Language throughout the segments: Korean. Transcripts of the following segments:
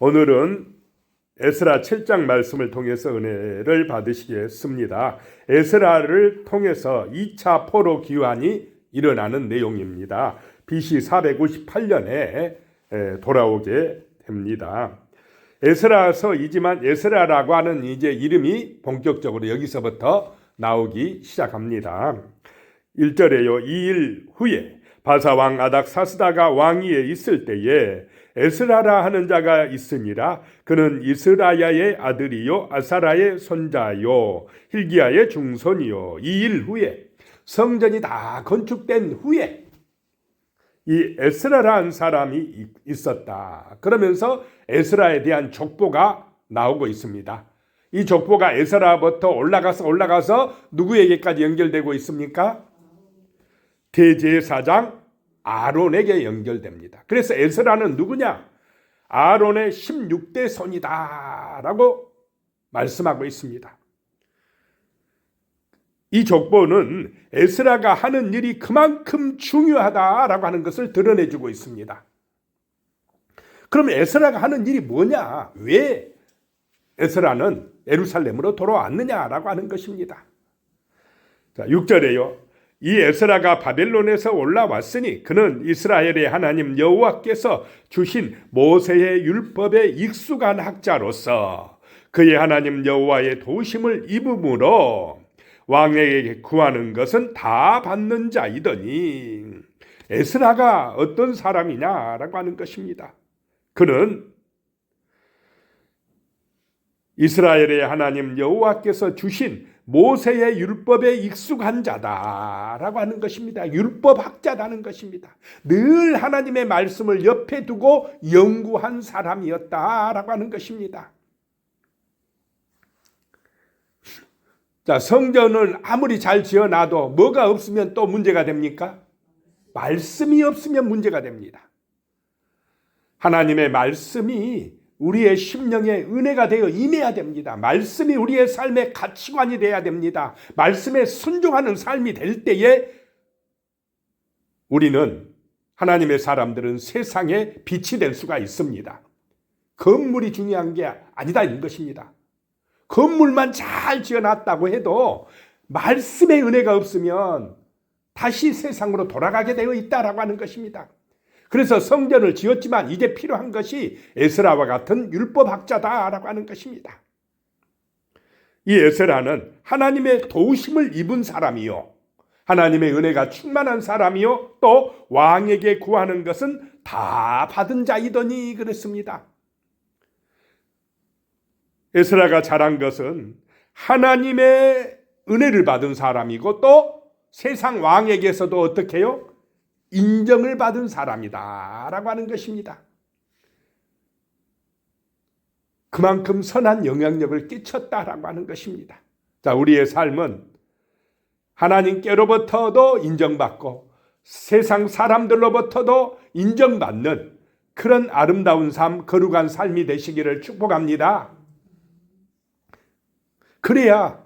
오늘은 에스라 7장 말씀을 통해서 은혜를 받으시겠습니다. 에스라를 통해서 2차 포로 귀환이 일어나는 내용입니다. BC 458년에 돌아오게 됩니다. 에스라서이지만 에스라라고 하는 이제 이름이 본격적으로 여기서부터 나오기 시작합니다. 1절에요. 2일 후에 바사왕 아닥사스다가 왕위에 있을 때에 에스라라 하는 자가 있으니라. 그는 이스라야의 아들이요 아사라의 손자요 hil기야의 중손이요. 2일 후에 성전이 다 건축된 후에 이 에스라라는 사람이 있었다. 그러면서 에스라에 대한 족보가 나오고 있습니다. 이 족보가 에스라부터 올라가서 누구에게까지 연결되고 있습니까? 대제사장 아론에게 연결됩니다. 그래서 에스라는 누구냐? 아론의 16대 손이다 라고 말씀하고 있습니다. 이 족보는 에스라가 하는 일이 그만큼 중요하다라고 하는 것을 드러내주고 있습니다. 그럼 에스라가 하는 일이 뭐냐? 왜 에스라는 예루살렘으로 돌아왔느냐라고 하는 것입니다. 자, 6절에요. 이 에스라가 바벨론에서 올라왔으니 그는 이스라엘의 하나님 여호와께서 주신 모세의 율법에 익숙한 학자로서 그의 하나님 여호와의 도우심을 입음으로 왕에게 구하는 것은 다 받는 자이더니 에스라가 어떤 사람이냐라고 하는 것입니다. 그는 이스라엘의 하나님 여호와께서 주신 모세의 율법에 익숙한 자다라고 하는 것입니다. 율법학자라는 것입니다. 늘 하나님의 말씀을 옆에 두고 연구한 사람이었다라고 하는 것입니다. 자, 성전을 아무리 잘 지어놔도 뭐가 없으면 또 문제가 됩니까? 말씀이 없으면 문제가 됩니다. 하나님의 말씀이 우리의 심령에 은혜가 되어 임해야 됩니다. 말씀이 우리의 삶의 가치관이 되어야 됩니다. 말씀에 순종하는 삶이 될 때에 우리는 하나님의 사람들은 세상에 빛이 될 수가 있습니다. 건물이 중요한 게 아니다 이런 것입니다. 건물만 잘 지어놨다고 해도 말씀의 은혜가 없으면 다시 세상으로 돌아가게 되어 있다라고 하는 것입니다. 그래서 성전을 지었지만 이제 필요한 것이 에스라와 같은 율법학자다라고 하는 것입니다. 이 에스라는 하나님의 도우심을 입은 사람이요, 하나님의 은혜가 충만한 사람이요, 또 왕에게 구하는 것은 다 받은 자이더니 그랬습니다. 에스라가 잘한 것은 하나님의 은혜를 받은 사람이고 또 세상 왕에게서도 어떻게 해요? 인정을 받은 사람이다 라고 하는 것입니다. 그만큼 선한 영향력을 끼쳤다라고 하는 것입니다. 자, 우리의 삶은 하나님께로부터도 인정받고 세상 사람들로부터도 인정받는 그런 아름다운 삶, 거룩한 삶이 되시기를 축복합니다. 그래야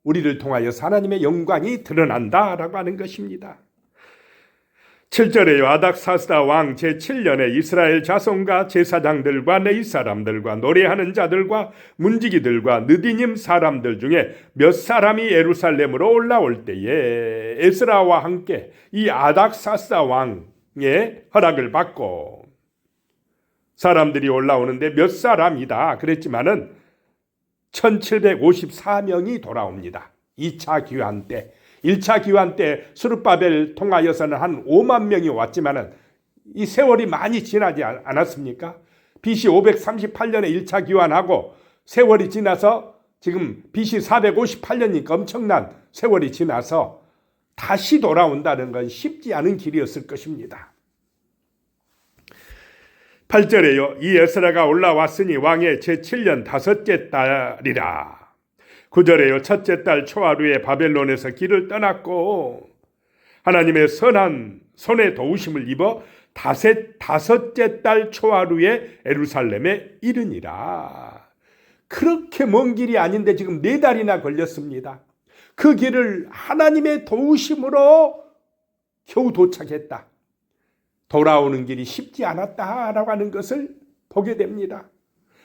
우리를 통하여 하나님의 영광이 드러난다라고 하는 것입니다. 7절에요. 아닥사스다 왕 제7년에 이스라엘 자손과 제사장들과 레위 사람들과 노래하는 자들과 문지기들과 느디님 사람들 중에 몇 사람이 예루살렘으로 올라올 때에 에스라와 함께 이 아닥사스다 왕의 허락을 받고 사람들이 올라오는데 몇 사람이다 그랬지만은 1754명이 돌아옵니다. 2차 귀환 때. 1차 귀환 때 스룹바벨 통하여서는 한 5만 명이 왔지만은 이 세월이 많이 지나지 않았습니까? BC 538년에 1차 귀환하고 세월이 지나서 지금 BC 458년이니까 엄청난 세월이 지나서 다시 돌아온다는 건 쉽지 않은 길이었을 것입니다. 8절에요. 이 에스라가 올라왔으니 왕의 제7년 다섯째 달이라. 9절에요. 첫째 달 초하루에 바벨론에서 길을 떠났고 하나님의 선한 손의 도우심을 입어 다섯째 달 초하루에 예루살렘에 이르니라. 그렇게 먼 길이 아닌데 지금 4달이나 걸렸습니다. 그 길을 하나님의 도우심으로 겨우 도착했다. 돌아오는 길이 쉽지 않았다라고 하는 것을 보게 됩니다.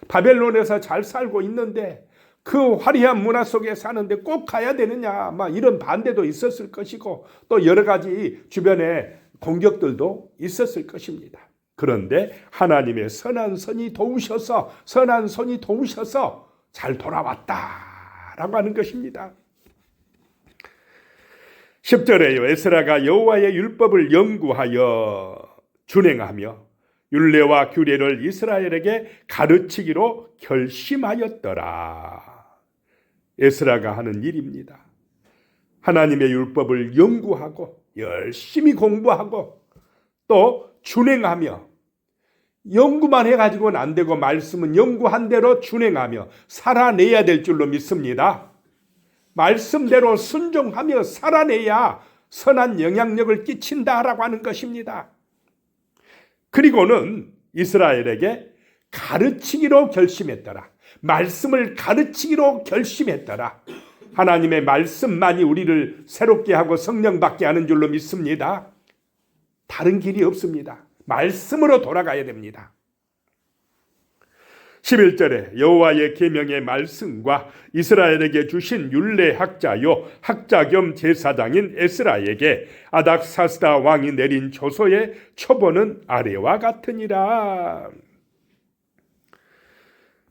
바벨론에서 잘 살고 있는데 그 화려한 문화 속에 사는데 꼭 가야 되느냐, 이런 반대도 있었을 것이고 또 여러 가지 주변에 공격들도 있었을 것입니다. 그런데 하나님의 선한 손이 도우셔서 잘 돌아왔다라고 하는 것입니다. 10절에요. 에스라가 여호와의 율법을 연구하여 준행하며 율례와 규례를 이스라엘에게 가르치기로 결심하였더라. 에스라가 하는 일입니다. 하나님의 율법을 연구하고 열심히 공부하고 또 준행하며, 연구만 해가지고는 안 되고 말씀은 연구한 대로 준행하며 살아내야 될 줄로 믿습니다. 말씀대로 순종하며 살아내야 선한 영향력을 끼친다라고 하는 것입니다. 그리고는 이스라엘에게 가르치기로 결심했더라. 말씀을 가르치기로 결심했더라. 하나님의 말씀만이 우리를 새롭게 하고 성령 받게 하는 줄로 믿습니다. 다른 길이 없습니다. 말씀으로 돌아가야 됩니다. 11절에 여호와의 계명의 말씀과 이스라엘에게 주신 율례학자요 학자 겸 제사장인 에스라에게 아닥사스다 왕이 내린 조서의 초본은 아래와 같으니라.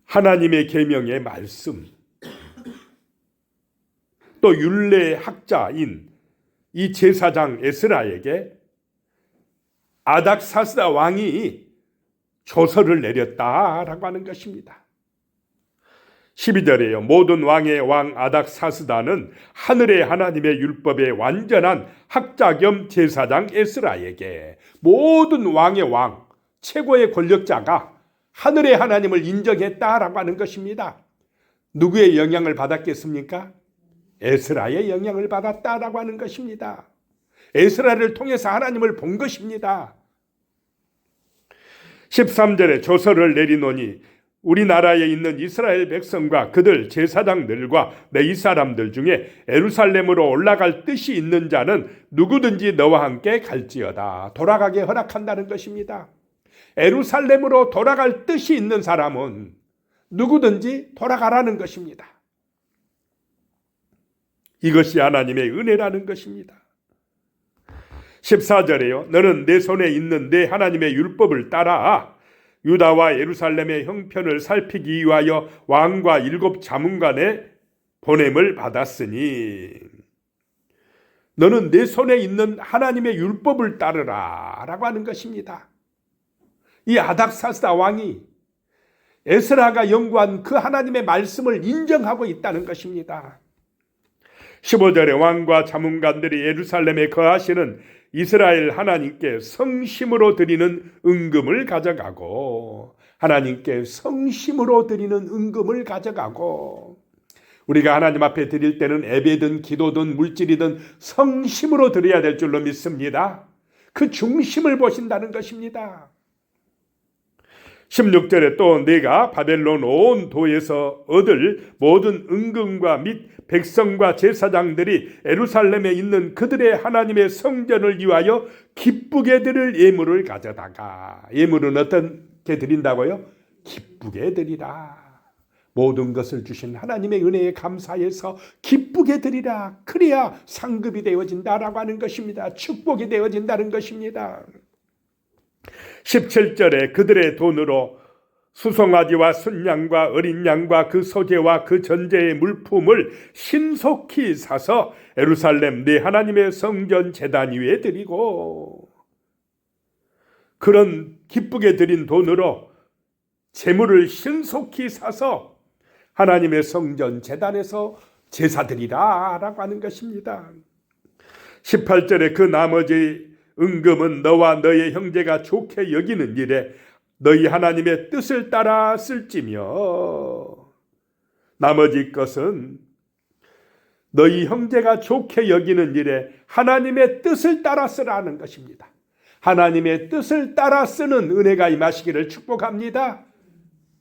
하나님의 계명의 말씀, 또 율례학자인 이 제사장 에스라에게 아닥사스다 왕이 조서를 내렸다라고 하는 것입니다. 12절에요. 모든 왕의 왕 아닥사스다는 하늘의 하나님의 율법의 완전한 학자 겸 제사장 에스라에게, 모든 왕의 왕, 최고의 권력자가 하늘의 하나님을 인정했다라고 하는 것입니다. 누구의 영향을 받았겠습니까? 에스라의 영향을 받았다라고 하는 것입니다. 에스라를 통해서 하나님을 본 것입니다. 13절에 조서를 내리노니 우리나라에 있는 이스라엘 백성과 그들 제사장들과 레위 사람들 중에 예루살렘으로 올라갈 뜻이 있는 자는 누구든지 너와 함께 갈지어다. 돌아가게 허락한다는 것입니다. 예루살렘으로 돌아갈 뜻이 있는 사람은 누구든지 돌아가라는 것입니다. 이것이 하나님의 은혜라는 것입니다. 14절에요. 너는 내 손에 있는 내 하나님의 율법을 따라 유다와 예루살렘의 형편을 살피기 위하여 왕과 7 자문관의 보냄을 받았으니, 너는 내 손에 있는 하나님의 율법을 따르라 라고 하는 것입니다. 이 아닥사스다 왕이 에스라가 연구한 그 하나님의 말씀을 인정하고 있다는 것입니다. 15절에 왕과 자문관들이 예루살렘에 거하시는 이스라엘 하나님께 성심으로 드리는 은금을 가져가고, 하나님께 성심으로 드리는 은금을 가져가고, 우리가 하나님 앞에 드릴 때는 예배든 기도든 물질이든 성심으로 드려야 될 줄로 믿습니다. 그 중심을 보신다는 것입니다. 16절에 또 내가 바벨론 온 도에서 얻을 모든 은금과 및 백성과 제사장들이 예루살렘에 있는 그들의 하나님의 성전을 위하여 기쁘게 드릴 예물을 가져다가, 예물은 어떻게 드린다고요? 기쁘게 드리라. 모든 것을 주신 하나님의 은혜에 감사해서 기쁘게 드리라. 그래야 상급이 되어진다라고 하는 것입니다. 축복이 되어진다는 것입니다. 17절에 그들의 돈으로 수송아지와 순양과 어린 양과 그 소재와 그 전제의 물품을 신속히 사서 예루살렘 내 하나님의 성전 제단 위에 드리고, 그런 기쁘게 드린 돈으로 재물을 신속히 사서 하나님의 성전 제단에서 제사드리라 라고 하는 것입니다. 18절에 그 나머지 은금은 너와 너의 형제가 좋게 여기는 일에 너희 하나님의 뜻을 따라 쓸지며, 나머지 것은 너희 형제가 좋게 여기는 일에 하나님의 뜻을 따라 쓰라는 것입니다. 하나님의 뜻을 따라 쓰는 은혜가 임하시기를 축복합니다.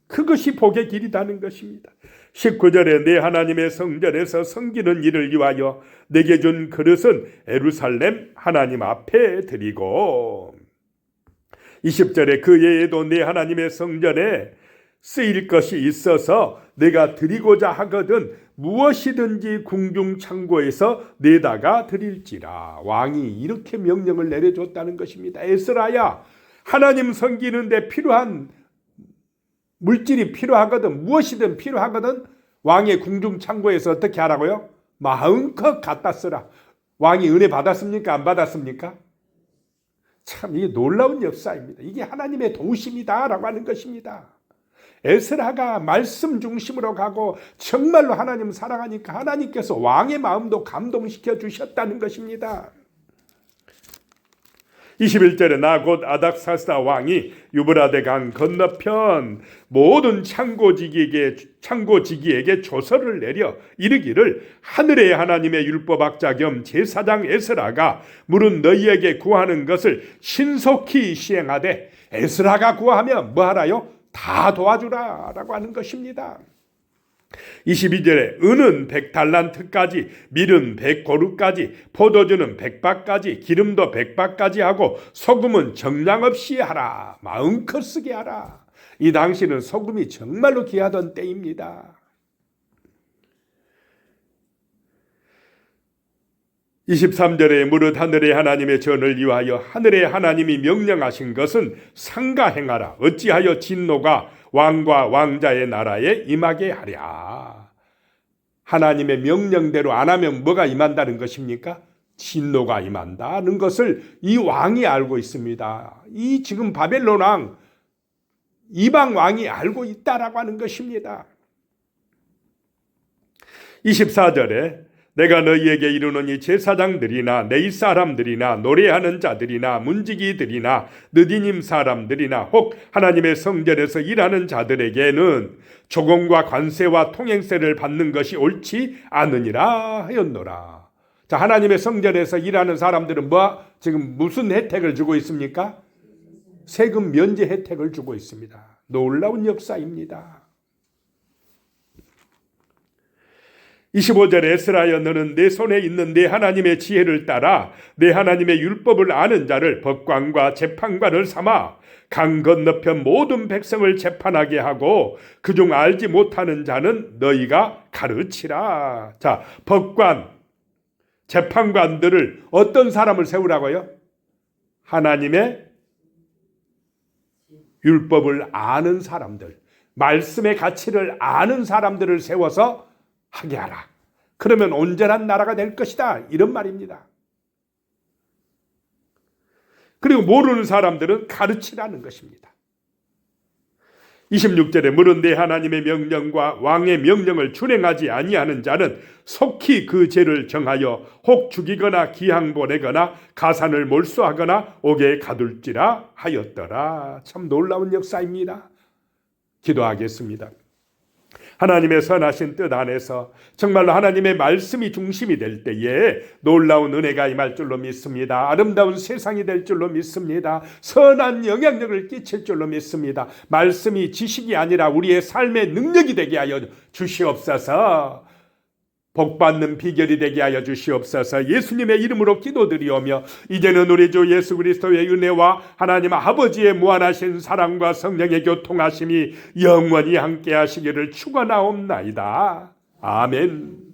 그것이 복의 길이라는 것입니다. 19절에 내 하나님의 성전에서 섬기는 일을 위하여 내게 준 그릇은 예루살렘 하나님 앞에 드리고, 20절에 그 예에도 내 하나님의 성전에 쓰일 것이 있어서 내가 드리고자 하거든 무엇이든지 궁중 창고에서 내다가 드릴지라. 왕이 이렇게 명령을 내려줬다는 것입니다. 에스라야, 하나님 섬기는데 필요한 물질이 필요하거든, 무엇이든 필요하거든 왕의 궁중 창고에서 어떻게 하라고요? 마음껏 갖다 쓰라. 왕이 은혜 받았습니까? 안 받았습니까? 참 이게 놀라운 역사입니다. 이게 하나님의 도우심이다라고 하는 것입니다. 에스라가 말씀 중심으로 가고 정말로 하나님 사랑하니까 하나님께서 왕의 마음도 감동시켜 주셨다는 것입니다. 21절에 나 곧 아닥사스다 왕이 유브라데 강 건너편 모든 창고지기에게 조서를 내려 이르기를 하늘의 하나님의 율법학자 겸 제사장 에스라가 물은 너희에게 구하는 것을 신속히 시행하되, 에스라가 구하면 뭐하라요? 다 도와주라 라고 하는 것입니다. 22절에 은은 100달란트까지, 밀은 100고루까지, 포도주는 100박까지, 기름도 100박까지 하고 소금은 정량 없이 하라. 마음껏 쓰게 하라. 이 당시는 소금이 정말로 귀하던 때입니다. 23절에 무릇 하늘의 하나님의 전을 위하여 하늘의 하나님이 명령하신 것은 상가 행하라. 어찌하여 진노가 왕과 왕자의 나라에 임하게 하랴. 하나님의 명령대로 안 하면 뭐가 임한다는 것입니까? 진노가 임한다는 것을 이 왕이 알고 있습니다. 이 지금 바벨론 왕, 이방 왕이 알고 있다라고 하는 것입니다. 24절에 내가 너희에게 이르노니 제사장들이나 네이 사람들이나 노래하는 자들이나 문지기들이나 느디님 사람들이나 혹 하나님의 성전에서 일하는 자들에게는 조공과 관세와 통행세를 받는 것이 옳지 않으니라 하였노라. 자, 하나님의 성전에서 일하는 사람들은 지금 무슨 혜택을 주고 있습니까? 세금 면제 혜택을 주고 있습니다. 놀라운 역사입니다. 25절에 에스라여 너는 내 손에 있는 내 하나님의 지혜를 따라 내 하나님의 율법을 아는 자를 법관과 재판관을 삼아 강 건너편 모든 백성을 재판하게 하고 그중 알지 못하는 자는 너희가 가르치라. 자, 법관, 재판관들을 어떤 사람을 세우라고요? 하나님의 율법을 아는 사람들, 말씀의 가치를 아는 사람들을 세워서 하게 하라. 그러면 온전한 나라가 될 것이다. 이런 말입니다. 그리고 모르는 사람들은 가르치라는 것입니다. 26절에 물은 내 하나님의 명령과 왕의 명령을 준행하지 아니하는 자는 속히 그 죄를 정하여 혹 죽이거나 기항 보내거나 가산을 몰수하거나 옥에 가둘지라 하였더라. 참 놀라운 역사입니다. 기도하겠습니다. 하나님의 선하신 뜻 안에서 정말로 하나님의 말씀이 중심이 될 때에 놀라운 은혜가 임할 줄로 믿습니다. 아름다운 세상이 될 줄로 믿습니다. 선한 영향력을 끼칠 줄로 믿습니다. 말씀이 지식이 아니라 우리의 삶의 능력이 되게 하여 주시옵소서. 복받는 비결이 되게 하여 주시옵소서. 예수님의 이름으로 기도드리오며 이제는 우리 주 예수 그리스도의 은혜와 하나님 아버지의 무한하신 사랑과 성령의 교통하심이 영원히 함께 하시기를 축원하옵나이다. 아멘.